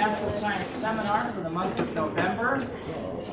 Natural Science Seminar for the month of November,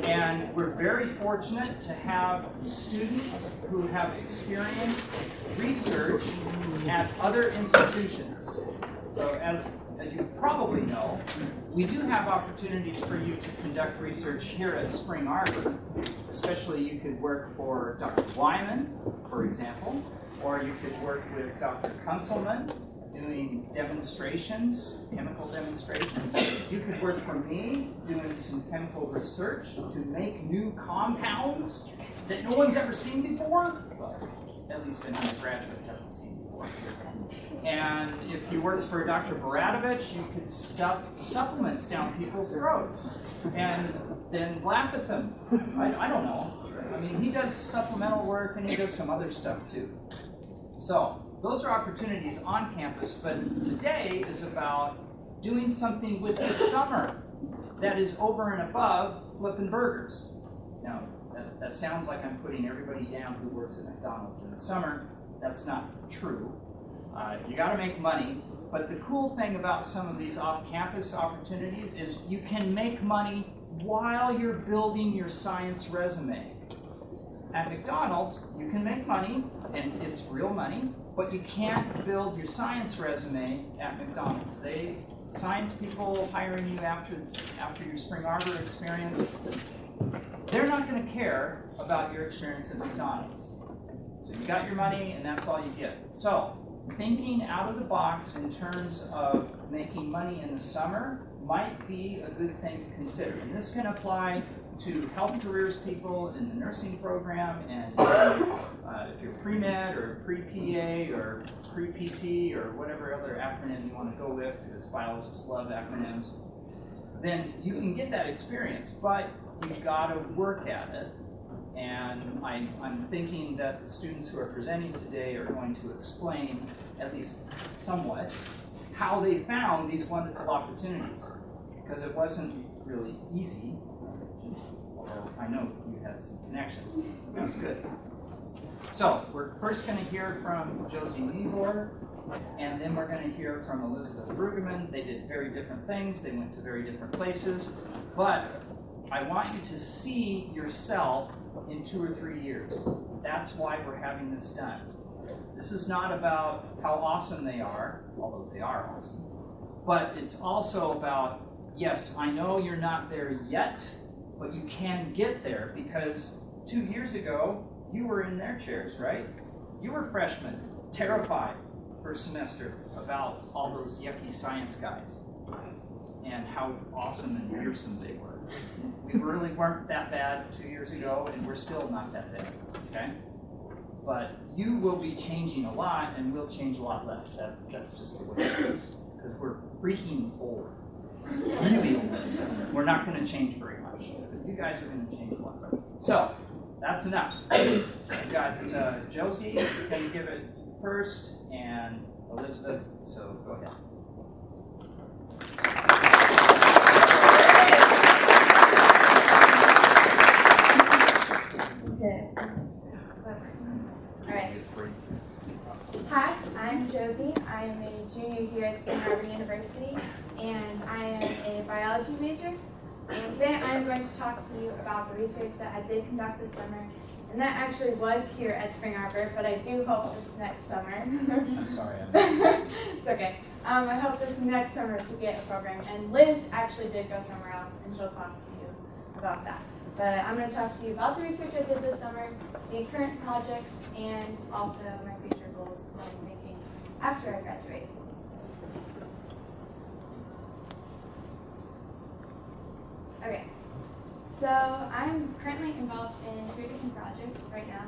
and we're very fortunate to have students who have experienced research at other institutions. So as you probably know, we do have opportunities for you to conduct research here at Spring Arbor. Especially you could work for Dr. Wyman, for example, or you could work with Dr. Kunzelman doing demonstrations, chemical demonstrations. You could work for me doing some chemical research to make new compounds that no one's ever seen before. Well, at least an undergraduate hasn't seen before. And if you worked for Dr. Baratovich, you could stuff supplements down people's throats and then laugh at them. I don't know. I mean, he does supplemental work and he does some other stuff too. So those are opportunities on campus, but today is about doing something with the summer that is over and above flipping burgers. Now, that sounds like I'm putting everybody down who works at McDonald's in the summer. That's not true. You got to make money, but the cool thing about some of these off-campus opportunities is you can make money while you're building your science resume. At McDonald's, you can make money, and it's real money, but you can't build your science resume at McDonald's. Science people hiring you after your Spring Arbor experience, they're not going to care about your experience at McDonald's. So you got your money, and that's all you get. So thinking out of the box in terms of making money in the summer might be a good thing to consider. And this can apply to health careers people in the nursing program, and if you're pre-med or pre-PA or pre-PT or whatever other acronym you want to go with, because biologists love acronyms, then you can get that experience, but you've got to work at it. And I'm thinking that the students who are presenting today are going to explain, at least somewhat, how they found these wonderful opportunities. Because it wasn't really easy, although I know you had some connections. That's good. So we're first going to hear from Josie Niebuhr, and then we're going to hear from Elizabeth Brueggemann. They did very different things. They went to very different places. But I want you to see yourself in 2 or 3 years. That's why we're having this done. This is not about how awesome they are, although they are awesome, but it's also about, yes, I know you're not there yet, but you can get there, because 2 years ago, you were in their chairs, right? You were freshmen, terrified first semester about all those yucky science guys and how awesome and fearsome they were. We really weren't that bad 2 years ago, and we're still not that bad, okay? But you will be changing a lot, and we'll change a lot less. That's just the way it is, because we're freaking old. Really old. We're not going to change very much, but you guys are going to change a lot. So, that's enough. We've got Josie, can you give it first, and Elizabeth, so go ahead. Hi, I'm Josie. I am a junior here at Spring Arbor University, and I am a biology major. And today I am going to talk to you about the research that I did conduct this summer. And that actually was here at Spring Arbor, but I do hope this next summer. I'm sorry. It's okay. I hope this next summer to get a program. And Liz actually did go somewhere else, and she'll talk to you about that. But I'm going to talk to you about the research I did this summer, the current projects, and also my future goals, what I'm thinking after I graduate. Okay, so I'm currently involved in 3 different projects right now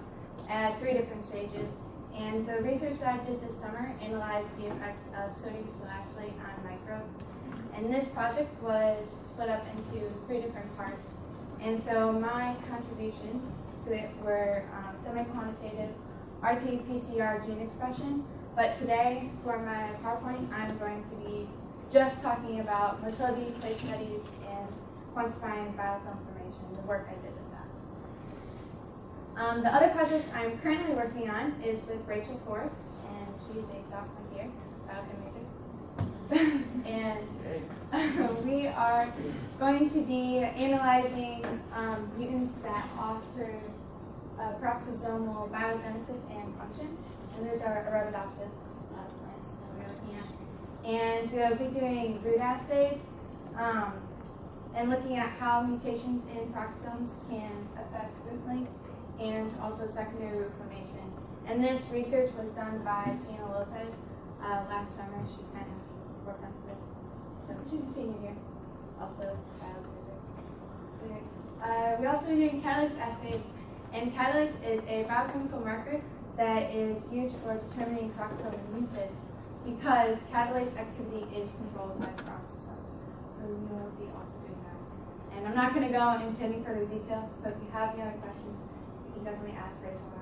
at 3 different stages. And the research that I did this summer analyzed the effects of sodium silicate on microbes. And this project was split up into 3 different parts. And so my contributions to it were semi-quantitative RT-PCR gene expression. But today, for my PowerPoint, I'm going to be just talking about motility, plate studies, and quantifying biofilm formation, the work I did with that. The other project I'm currently working on is with Rachel Forrest, and she's a sophomore here, biochem major. And we are going to be analyzing mutants that alter peroxisomal biogenesis and function. And those are Arabidopsis plants that we're looking at. And we'll be doing root assays and looking at how mutations in peroxisomes can affect root length and also secondary root formation. And this research was done by Sienna Lopez last summer. She kind of worked on this. So she's a senior here, also biology. We also be doing catalyst assays, and catalyst is a biochemical marker that is used for determining peroxisomal mutants because catalase activity is controlled by peroxisomes. So we will be also doing that. And I'm not going to go into any further detail, so if you have any other questions, you can definitely ask Rachel and I.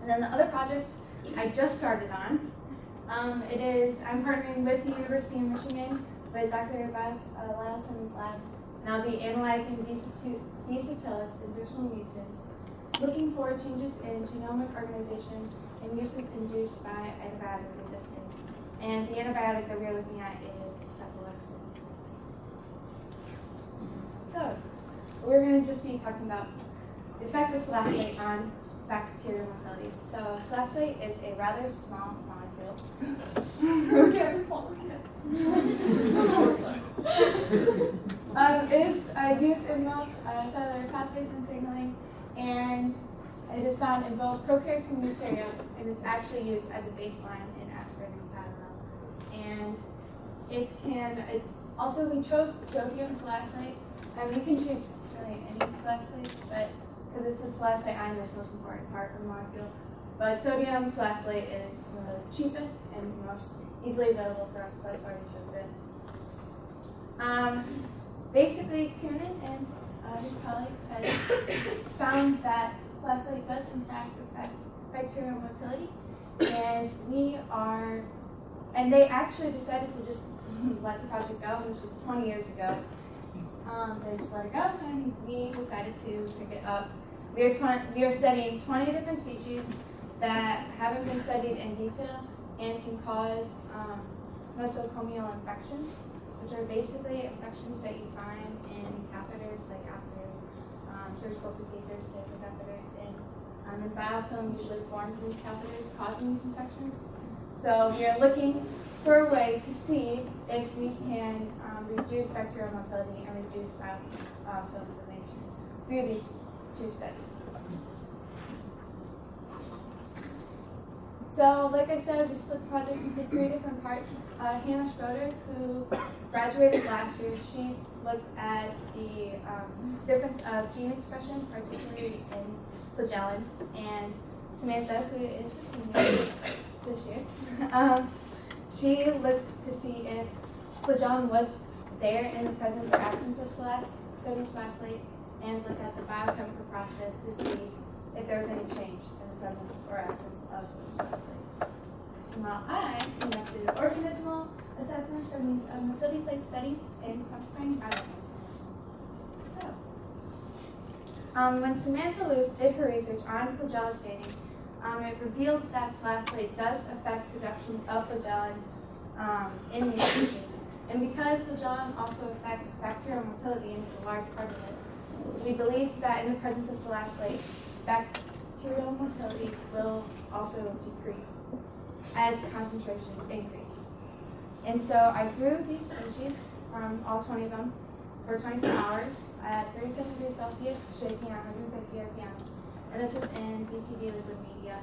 And then the other project I just started on, I'm partnering with the University of Michigan with Dr. Baz Ladison's lab, and I'll be analyzing B. subtilis insertional mutants, looking for changes in genomic organization and uses induced by antibiotic resistance. And the antibiotic that we're looking at is cephalexin. So, we're going to just be talking about the effect of salacylate on bacterial motility. So, salacylate is a rather small molecule. Okay. It is used in both cellular pathways and signaling, and it is found in both prokaryotes and eukaryotes, and is actually used as a baseline in aspirin and Tylenol. And also we chose sodium salicylate. You can choose really any salicylates, but because it's the salicylate ion that's the most important part of the molecule. But sodium salicylate is the cheapest and most easily available for us, so that's why we chose it. Basically, Kunin and his colleagues have found that salicylate does in fact affect bacterial motility, and they actually decided to just let the project go. This was 20 years ago. They just let it go, and we decided to pick it up. We are studying 20 different species that haven't been studied in detail and can cause nosocomial infections, which are basically infections that you find in catheters, like after surgical procedures, they put catheters in. And biofilm usually forms in these catheters, causing these infections. So we are looking for a way to see if we can reduce bacterial motility and reduce biofilm formation through these two studies. So, like I said, we split the project into 3 different parts. Hannah Schroeder, who graduated last year, she looked at the difference of gene expression, particularly in flagellin, and Samantha, who is a senior this year, she looked to see if flagellin was there in the presence or absence of sodium salicylate, and looked at the biochemical process to see if there was any change in the presence or absence of sodium salicylate. While I conducted organismal assessments by means of motility plate studies and quantifying biofilm. So, when Samantha Luce did her research on flagellin staining, it revealed that salicylate does affect production of flagellin in these species. And because flagellin also affects bacterial motility and is a large part of it, we believed that in the presence of salicylate, bacterial motility will also decrease as concentrations increase. And so I grew these species, all 20 of them, for 24 hours at 37 degrees Celsius, shaking at 150 RPMs. And this was in BTB liquid media.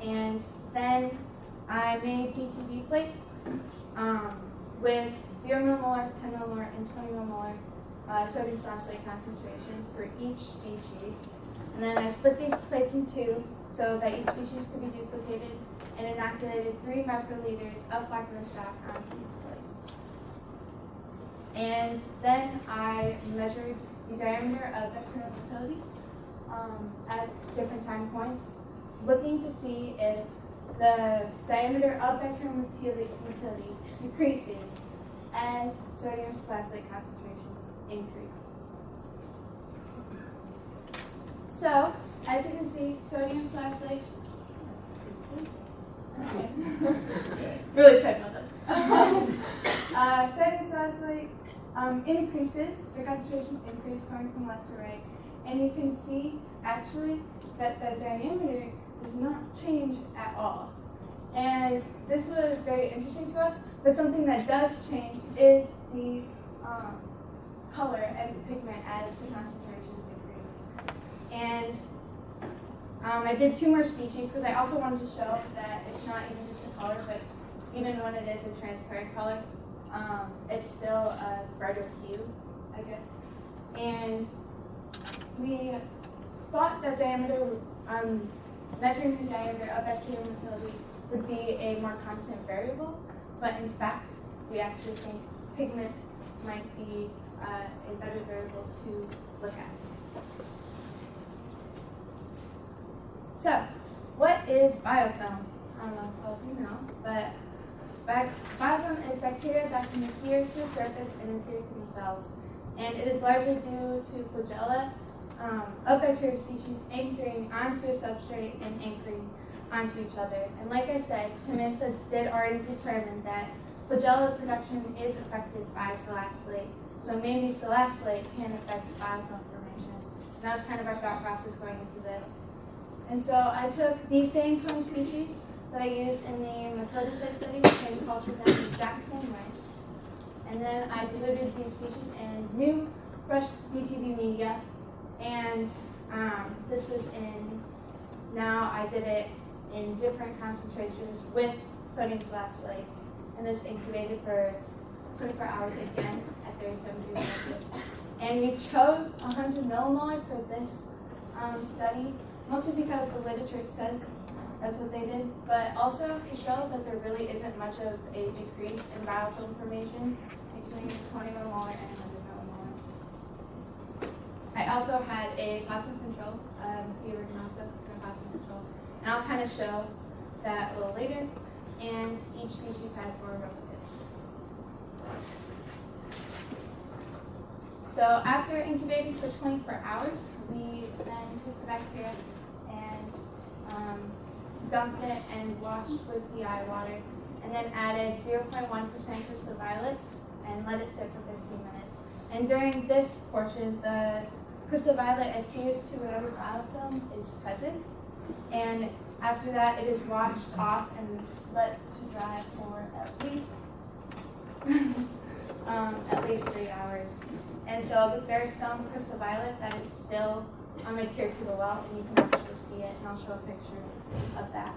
And then I made BTB plates with 0 millimolar, 10 millimolar, and 20 millimolar sodium salicylate concentrations for each species. And then I split these plates in 2 so that each species could be duplicated, and inoculated 3 microliters of flocculent stock onto these plates. And then I measured the diameter of bacterial motility at different time points, looking to see if the diameter of bacterial motility decreases as sodium salicylate concentrations increase. So, as you can see, sodium salicylate Really excited about this. Sodium salicylate increases, the concentrations increase going from left to right. And you can see actually that the diameter does not change at all. And this was very interesting to us, but something that does change is the color and the pigment as the concentrations increase. And I did 2 more species because I also wanted to show that it's not even just the color, but even when it is a transparent color, it's still a brighter hue, I guess. And we thought that measuring the diameter of bacterial motility would be a more constant variable, but in fact, we actually think pigment might be a better variable to look at. So, what is biofilm? I don't know if all of you know, but biofilm is bacteria that can adhere to the surface and adhere to themselves. And it is largely due to flagella of bacteria species anchoring onto a substrate and anchoring onto each other. And like I said, Samantha did already determine that flagella production is affected by salicylate. So maybe salicylate can affect biofilm formation. And that was kind of our thought process going into this. And so I took these same 20 species that I used in the motility plate study and cultured them the exact same way. And then I diluted these species in new fresh BTB media. And this was now I did it in different concentrations with sodium salicylate. And this incubated for 24 hours again at 37 degrees Celsius. And we chose 100 millimolar for this study, mostly because the literature says that's what they did, but also to show that there really isn't much of a decrease in biofilm formation between 20 millimolar and 100 millimolar. I also had a positive control, P-origanosa, positive control, and I'll kind of show that a little later, and each species had 4 replicates. So after incubating for 24 hours, we then took the bacteria and dumped it and washed with DI water, and then added 0.1% crystal violet and let it sit for 15 minutes. And during this portion, the crystal violet adheres to whatever biofilm is present, and after that it is washed off and let to dry for at least 3 hours. And so there's some crystal violet that is still adhered to the well, and you can actually see it, and I'll show a picture of that.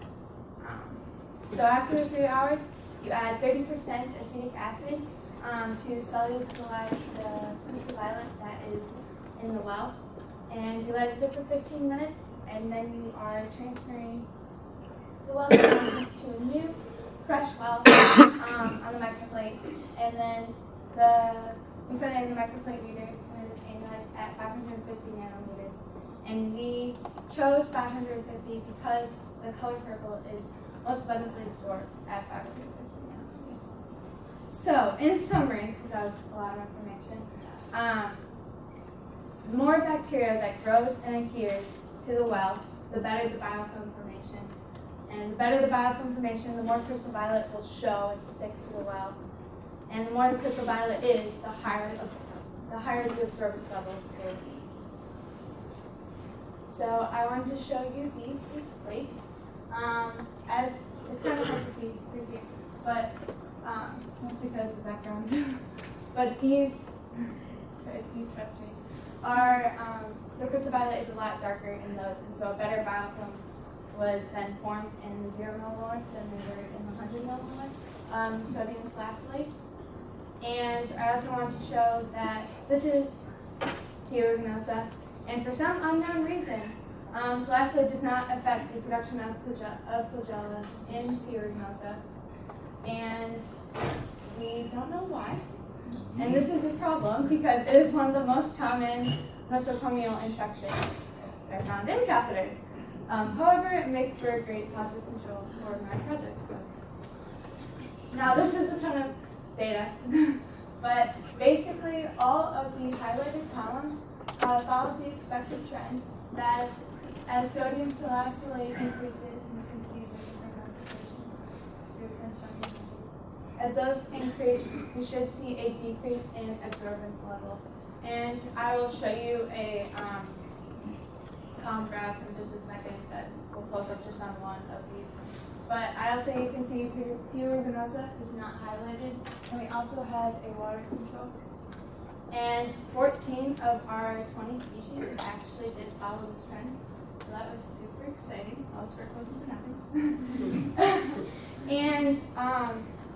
So after 3 hours, you add 30% acetic acid to solubilize the crystal violet that is in the well, and you let it sit for 15 minutes, and then you are transferring the well contents to a new fresh well on the microplate, and then we put it in the microplate reader, and it is analyzed at 550 nanometers. And we chose 550 because the color purple is most abundantly absorbed at 550 nanometers. So, in summary, because that was a lot of information, the more bacteria that grows and adheres to the well, the better the biofilm formation. And the better the biofilm formation, the more crystal violet will show and stick to the well. And the more the crystal violet is, the higher the absorbance level will be. So I wanted to show you these plates. As it's kind of hard to see through here, but mostly because of the background. But these, if you trust me, are the crystal violet is a lot darker in those, and so a better biofilm was then formed in the 0 millimolar than they were in the 100 millimolar sodium salicylate. And I also wanted to show that this is P-origanosa, and for some unknown reason, salicylate does not affect the production of flagella in P-origanosa, and we don't know why. And this is a problem because it is one of the most common nosocomial infections that are found in catheters. However, it makes for a great positive control for my project. So. Now, this is a ton of data, but basically all of the highlighted columns follow the expected trend that as sodium salicylate increases, and you can see the different concentrations, as those increase, you should see a decrease in absorbance level. And I will show you a graph in just a second that will close up just on one of these. But I also, you can see P. ruginosa is not highlighted, and we also had a water control. And 14 of our 20 species actually did follow this trend, so that was super exciting. All this work wasn't for nothing. And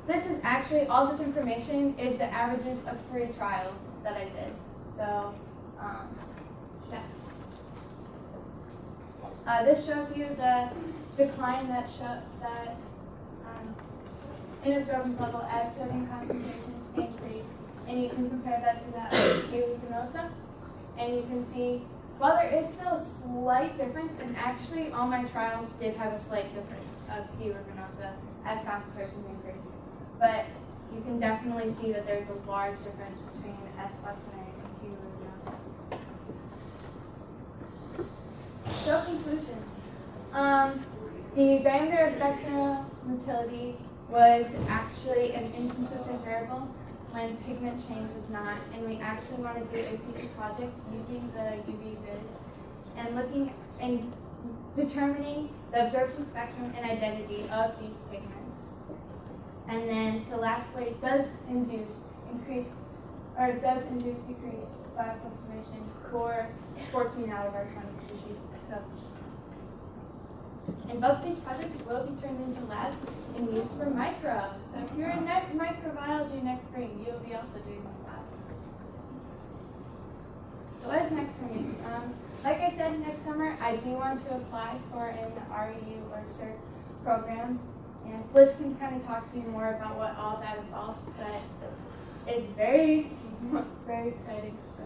this is actually, all this information is the averages of 3 trials that I did. So, yeah. This shows you the decline in absorbance level as sodium concentrations increase, and you can compare that to that of P. ruginosa, and you can see, while there is still a slight difference, and actually all my trials did have a slight difference of P. ruginosa as concentrations increase, but you can definitely see that there's a large difference between S. flexneri and P. ruginosa. So conclusions. The diameter of vector motility was actually an inconsistent variable when pigment change was not, and we actually want to do a future project using the UV vis and looking and determining the absorption spectrum and identity of these pigments. And then, so lastly, it does induce decrease bioconformation for 14 out of our 20 species. So, and both of these projects will be turned into labs and used for microbes. So if you're in microbiology next spring, you'll be also doing these labs. So what is next for me? Like I said, next summer I do want to apply for an REU or CERT program, and Liz can kind of talk to you more about what all that involves, but it's very, very exciting. So.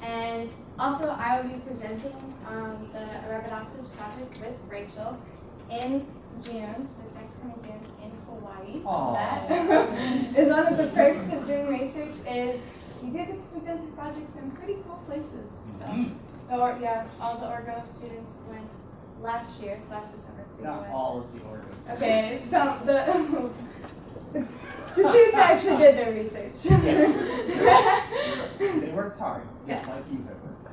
And also, I will be presenting the Arabidopsis project with Rachel in June, this next coming June, in Hawaii. Aww. That is one of the perks of doing research is you do get to present your projects in pretty cool places. So, all the Orgo students went last December to Not all of the Orgos. Okay, so the students actually did their research. Yes. They worked hard, just like you have worked.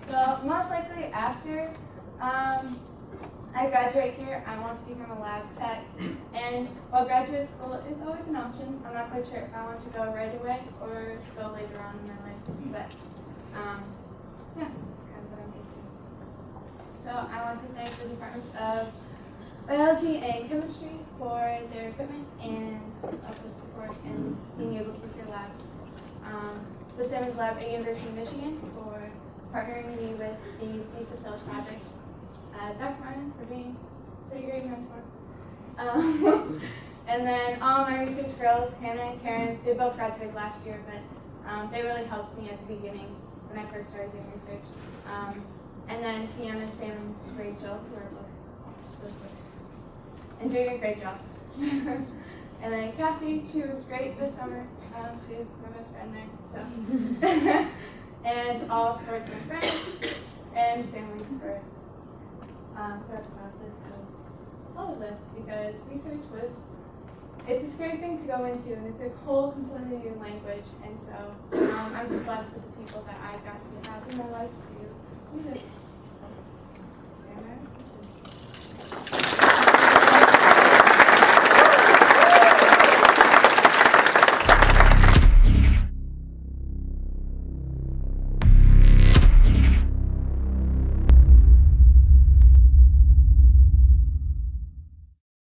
So most likely after I graduate here, I want to become a lab tech. And while graduate school is always an option, I'm not quite sure if I want to go right away or go later on in my life. But yeah, that's kind of what I'm thinking. So I want to thank the Departments of Biology and Chemistry for their equipment and also support in being able to use their labs. The Simmons Lab at University of Michigan for partnering me with the Piece of Hills project. Dr. Martin for being a pretty great mentor. And then all my research girls, Hannah and Karen, they both graduated last year, but they really helped me at the beginning when I first started doing research. And then Sienna, Sam, and Rachel, who are both still here, and doing a great job. And then Kathy, she was great this summer. She was my best friend there. So, and all sports my friends and family for throughout the process of all of this, because research it's a scary thing to go into, and it's a whole completely new language. And so I'm just blessed with the people that I got to have in my life to